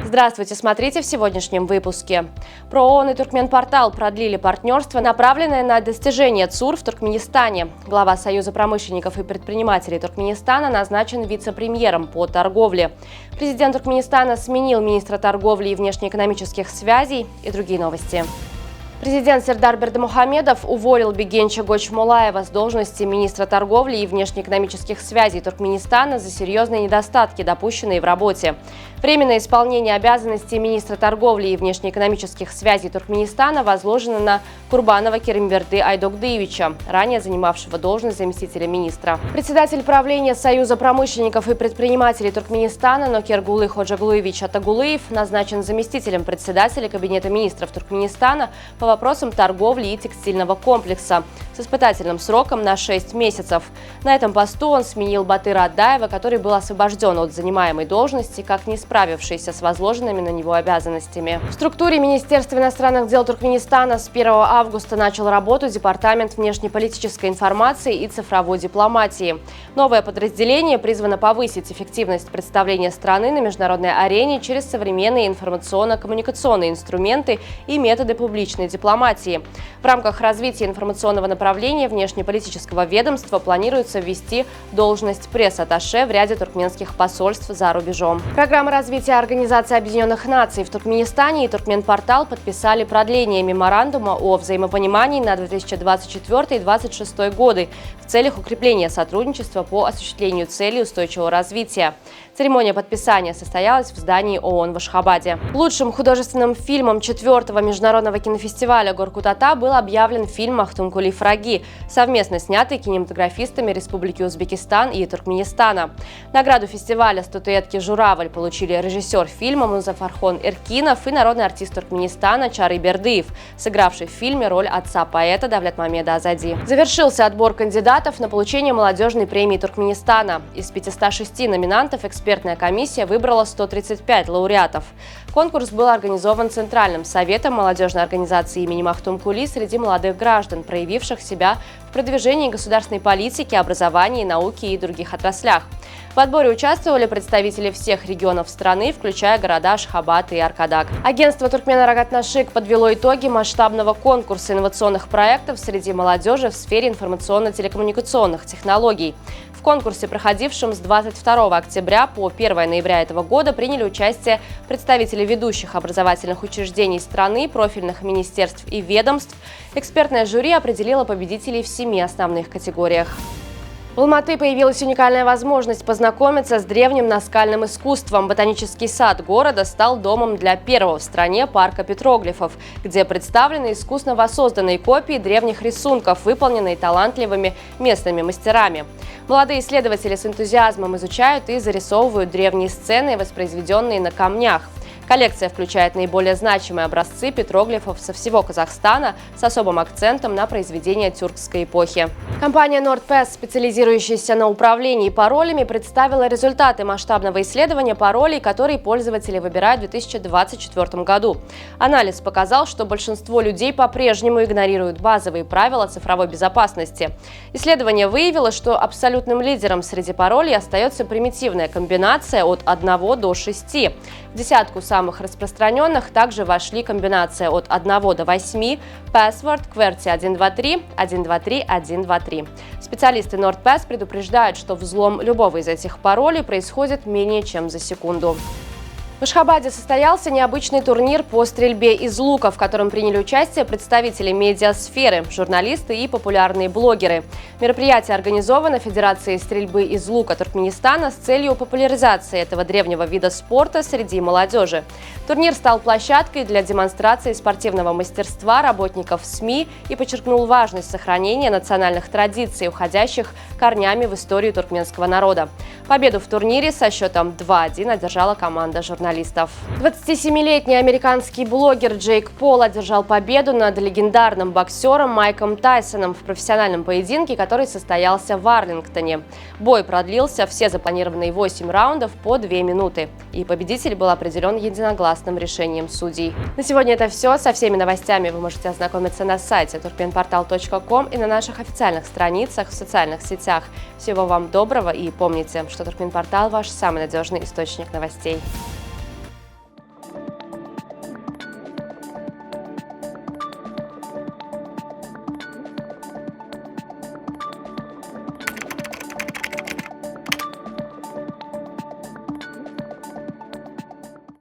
Здравствуйте, смотрите в сегодняшнем выпуске. ПРООН и Туркменпортал продлили партнерство, направленное на достижение ЦУР в Туркменистане. Глава Союза промышленников и предпринимателей Туркменистана назначен вице-премьером по торговле. Президент Туркменистана сменил министра торговли и внешнеэкономических связей и другие новости. Президент Сердар Бердымухамедов уволил Бегенча Гочмулаева с должности министра торговли и внешнеэкономических связей Туркменистана за серьезные недостатки, допущенные в работе. Временное исполнение обязанностей министра торговли и внешнеэкономических связей Туркменистана возложено на Курбанова Керимберды Айдогдыевича, ранее занимавшего должность заместителя министра. Председатель правления Союза промышленников и предпринимателей Туркменистана Нокергулы Ходжаглуевич Атагулыев назначен заместителем председателя Кабинета министров Туркменистана по вопросам торговли и текстильного комплекса с испытательным сроком на 6 месяцев. На этом посту он сменил Батыра Адаева, который был освобожден от занимаемой должности, как не справившийся с возложенными на него обязанностями. В структуре Министерства иностранных дел Туркменистана с 1 августа начал работу Департамент внешнеполитической информации и цифровой дипломатии. Новое подразделение призвано повысить эффективность представления страны на международной арене через современные информационно-коммуникационные инструменты и методы публичной дипломатии. В рамках развития информационного направления внешнеполитического ведомства планируется ввести должность пресс-атташе в ряде туркменских посольств за рубежом. Программа развития Организации Объединенных Наций в Туркменистане и Туркменпортал подписали продление меморандума о взаимопонимании на 2024-2026 годы в целях укрепления сотрудничества по осуществлению целей устойчивого развития. Церемония подписания состоялась в здании ООН в Ашхабаде. Лучшим художественным фильмом 4-го международного кинофестиваля «Горкут-Ата» был объявлен фильм «Махтумкули Фраги», совместно снятый кинематографистами Республики Узбекистан и Туркменистана. Награду фестиваля «Статуэтки Журавль» получили режиссер фильма Музафархон Эркинов и народный артист Туркменистана Чары Бердыев, сыгравший в фильме роль отца поэта Давлетмамеда Азади. Завершился отбор кандидатов на получение молодежной премии Туркменистана. Из 506 номинантов экспертная комиссия выбрала 135 лауреатов. Конкурс был организован Центральным советом молодежной организации имени Махтумкули среди молодых граждан, проявивших себя в продвижении государственной политики, образования, науки и других отраслях. В отборе участвовали представители всех регионов страны, включая города Ашхабад и Аркадак. Агентство «Туркменрагатнашик» подвело итоги масштабного конкурса инновационных проектов среди молодежи в сфере информационно-телекоммуникационных технологий. В конкурсе, проходившем с 22 октября по 1 ноября этого года, приняли участие представители ведущих образовательных учреждений страны, профильных министерств и ведомств. Экспертное жюри определило победителей в 7 основных категориях. В Алматы появилась уникальная возможность познакомиться с древним наскальным искусством. Ботанический сад города стал домом для первого в стране парка петроглифов, где представлены искусно воссозданные копии древних рисунков, выполненные талантливыми местными мастерами. Молодые исследователи с энтузиазмом изучают и зарисовывают древние сцены, воспроизведенные на камнях. Коллекция включает наиболее значимые образцы петроглифов со всего Казахстана с особым акцентом на произведения тюркской эпохи. Компания NordPass, специализирующаяся на управлении паролями, представила результаты масштабного исследования паролей, которые пользователи выбирают в 2024 году. Анализ показал, что большинство людей по-прежнему игнорируют базовые правила цифровой безопасности. Исследование выявило, что абсолютным лидером среди паролей остается примитивная комбинация от 1 до 6. В десятку самых распространенных также вошли комбинация от 1 до 8, password, QWERTY 123, 123, 123. Специалисты NordPass предупреждают, что взлом любого из этих паролей происходит менее чем за секунду. В Ашхабаде состоялся необычный турнир по стрельбе из лука, в котором приняли участие представители медиасферы, журналисты и популярные блогеры. Мероприятие организовано Федерацией стрельбы из лука Туркменистана с целью популяризации этого древнего вида спорта среди молодежи. Турнир стал площадкой для демонстрации спортивного мастерства работников СМИ и подчеркнул важность сохранения национальных традиций, уходящих корнями в историю туркменского народа. Победу в турнире со счетом 2-1 одержала команда журналистов. 27-летний американский блогер Джейк Пол одержал победу над легендарным боксером Майком Тайсоном в профессиональном поединке, который состоялся в Арлингтоне. Бой продлился все запланированные 8 раундов по 2 минуты. И победитель был определен единогласным решением судей. На сегодня это все. Со всеми новостями вы можете ознакомиться на сайте turkmenportal.com и на наших официальных страницах в социальных сетях. Всего вам доброго и помните, что Туркменпортал – ваш самый надежный источник новостей.